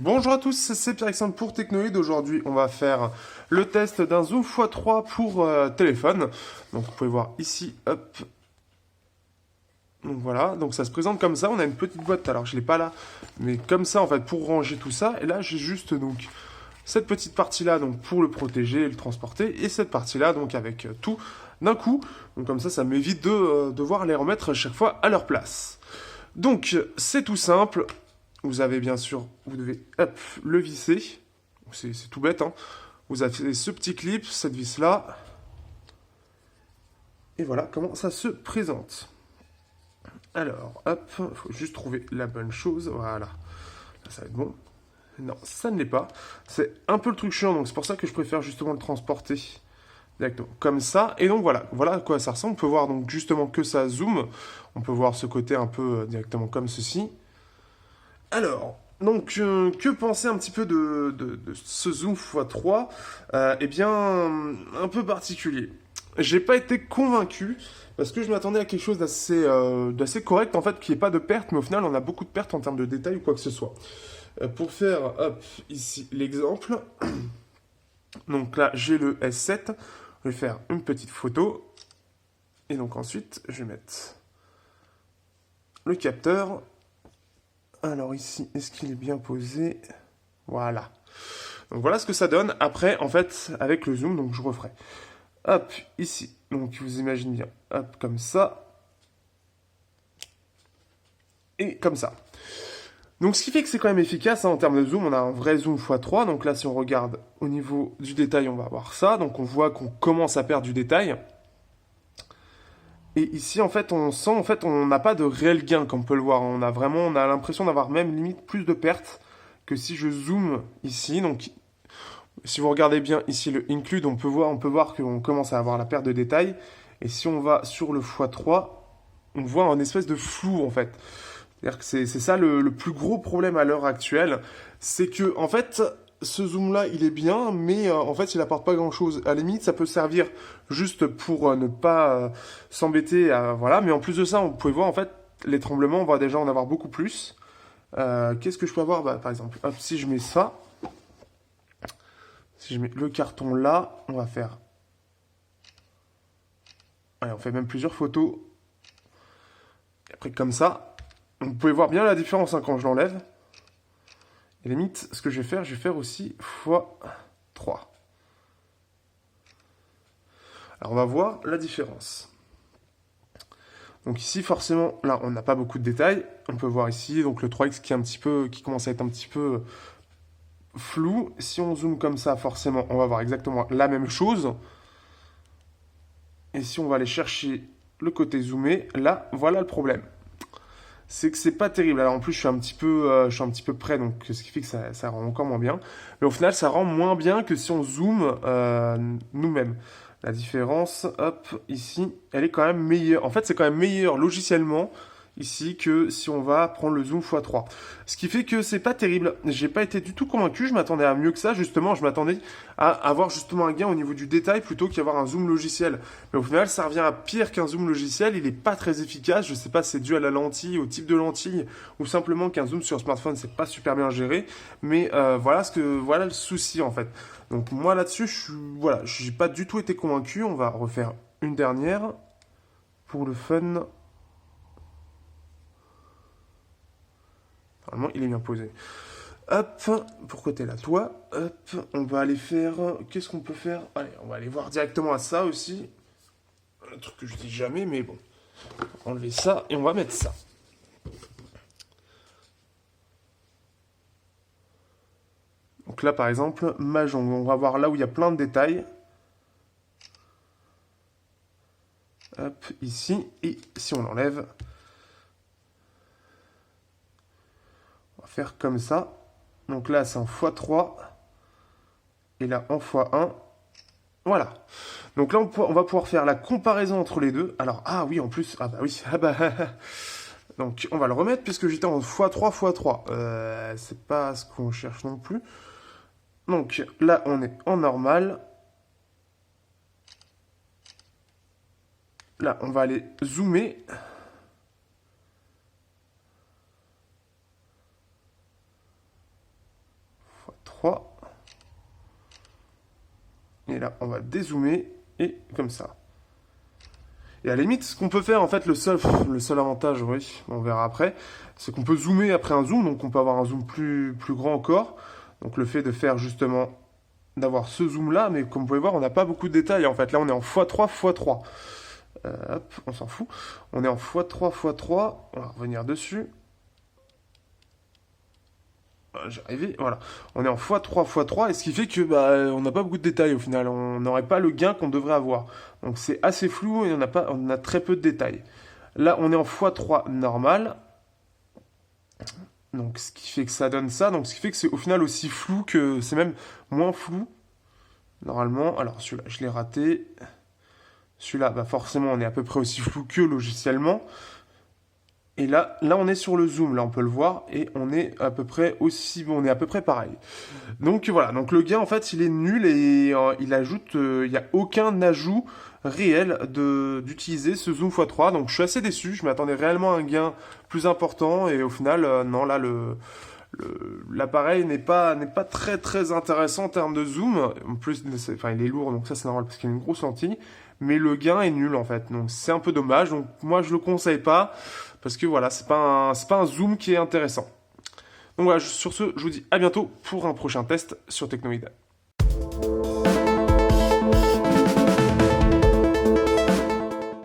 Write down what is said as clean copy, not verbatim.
Bonjour à tous, c'est Pierre-Alexandre pour Technoïd. Aujourd'hui, on va faire le test d'un zoom x3 pour téléphone. Donc, vous pouvez voir ici, hop. Donc voilà, donc ça se présente comme ça. On a une petite boîte, alors je l'ai pas là, mais comme ça en fait pour ranger tout ça. Et là, j'ai juste donc cette petite partie-là donc pour le protéger et le transporter, et cette partie-là donc avec tout d'un coup. Donc comme ça m'évite de devoir les remettre à chaque fois à leur place. Donc c'est tout simple. Vous avez bien sûr, vous devez hop, le visser. C'est tout bête, hein. Vous avez ce petit clip, cette vis-là. Et voilà comment ça se présente. Alors, hop, il faut juste trouver la bonne chose. Voilà. Là, ça va être bon. Non, ça ne l'est pas. C'est un peu le truc chiant, donc c'est pour ça que je préfère justement le transporter directement comme ça. Et donc voilà à quoi ça ressemble. On peut voir donc justement que ça zoome. On peut voir ce côté un peu directement comme ceci. Alors, donc, que penser un petit peu de ce zoom x3? Eh bien, un peu particulier. J'ai pas été convaincu, parce que je m'attendais à quelque chose d'assez correct, en fait, qu'il n'y ait pas de perte, mais au final, on a beaucoup de pertes en termes de détails ou quoi que ce soit. Pour faire, hop, ici, l'exemple. Donc là, j'ai le S7. Je vais faire une petite photo. Et donc ensuite, je vais mettre le capteur. Alors ici, est-ce qu'il est bien posé? Voilà. Donc voilà ce que ça donne. Après, en fait, avec le zoom, donc je referai. Hop, ici. Donc vous imaginez bien. Hop, comme ça. Et comme ça. Donc ce qui fait que c'est quand même efficace, hein, en termes de zoom. On a un vrai zoom x3. Donc là, si on regarde au niveau du détail, on va avoir ça. Donc on voit qu'on commence à perdre du détail. Et ici, en fait, on sent, en fait, on n'a pas de réel gain, comme on peut le voir. On a l'impression d'avoir même limite plus de pertes que si je zoome ici. Donc, si vous regardez bien ici le include, on peut voir qu'on commence à avoir la perte de détail. Et si on va sur le x3, on voit un espèce de flou, en fait. C'est-à-dire que c'est ça le plus gros problème à l'heure actuelle. C'est que, en fait, ce zoom-là, il est bien, mais en fait, il apporte pas grand-chose. À la limite, ça peut servir juste pour ne pas s'embêter. Voilà. Mais en plus de ça, vous pouvez voir, en fait, les tremblements, on va déjà en avoir beaucoup plus. Qu'est-ce que je peux avoir? Bah, par exemple, hop, si je mets ça, si je mets le carton là, on va faire... Allez, on fait même plusieurs photos. Et après, comme ça, vous pouvez voir bien la différence, hein, quand je l'enlève. Et limite, ce que je vais faire aussi x3. Alors, on va voir la différence. Donc ici, forcément, là, on n'a pas beaucoup de détails. On peut voir ici, donc le 3x qui commence à être un petit peu flou. Si on zoome comme ça, forcément, on va voir exactement la même chose. Et si on va aller chercher le côté zoomé, là, voilà le problème. C'est que c'est pas terrible. Alors en plus, je suis un petit peu près, donc ce qui fait que ça rend encore moins bien. Mais au final, ça rend moins bien que si on zoome nous-mêmes. La différence, hop, ici, elle est quand même meilleure. En fait, c'est quand même meilleur logiciellement ici que si on va prendre le zoom x3. Ce qui fait que c'est pas terrible. J'ai pas été du tout convaincu. Je m'attendais à mieux que ça, justement. Je m'attendais à avoir justement un gain au niveau du détail plutôt qu'avoir un zoom logiciel. Mais au final, ça revient à pire qu'un zoom logiciel. Il est pas très efficace. Je sais pas si c'est dû à la lentille, au type de lentille, ou simplement qu'un zoom sur smartphone, c'est pas super bien géré. Mais voilà le souci en fait. Donc moi là-dessus, voilà, j'ai pas du tout été convaincu. On va refaire une dernière pour le fun. Normalement, il est bien posé. Hop, pourquoi t'es là, toi? Hop, on va aller faire... Qu'est-ce qu'on peut faire? Allez, on va aller voir directement à ça aussi. Un truc que je dis jamais, mais bon. Enlever ça et on va mettre ça. Donc là, par exemple, Mahjong. On va voir là où il y a plein de détails. Hop, ici. Et si on l'enlève, on va faire comme ça. Donc là, c'est en x3. Et là, en x1. Voilà. Donc là, on va pouvoir faire la comparaison entre les deux. Alors, ah oui, en plus, ah bah oui, ah bah... Donc, on va le remettre puisque j'étais en x3, x3. C'est pas ce qu'on cherche non plus. Donc là, on est en normal. Là, on va aller zoomer. 3. Et là, on va dézoomer, et comme ça. Et à la limite, ce qu'on peut faire, en fait, le seul avantage, oui, on verra après, c'est qu'on peut zoomer après un zoom, donc on peut avoir un zoom plus grand encore. Donc le fait de faire justement, d'avoir ce zoom-là, mais comme vous pouvez voir, on n'a pas beaucoup de détails, en fait. Là, on est en x3, x3. Hop, on s'en fout. On est en x3, x3. On va revenir dessus. J'ai arrivé, voilà. On est en x3, x3, et ce qui fait que on n'a pas beaucoup de détails au final. On n'aurait pas le gain qu'on devrait avoir. Donc c'est assez flou et on a très peu de détails. Là, on est en x3 normal. Donc ce qui fait que ça donne ça. Donc ce qui fait que c'est au final aussi flou que c'est même moins flou. Normalement, alors celui-là, je l'ai raté. Celui-là, forcément, on est à peu près aussi flou que logiciellement. Et là, on est sur le zoom, là on peut le voir, et on est à peu près aussi, on est à peu près pareil. Donc voilà, donc le gain en fait il est nul et il n'y a aucun ajout réel d'utiliser ce zoom x3, donc je suis assez déçu, je m'attendais réellement à un gain plus important et au final, non là l'appareil n'est pas très très intéressant en termes de zoom, en plus il est lourd donc ça c'est normal parce qu'il a une grosse lentille, mais le gain est nul en fait, donc c'est un peu dommage, donc moi je le conseille pas. Parce que voilà, c'est pas un zoom qui est intéressant. Donc voilà, sur ce, je vous dis à bientôt pour un prochain test sur Teknoid.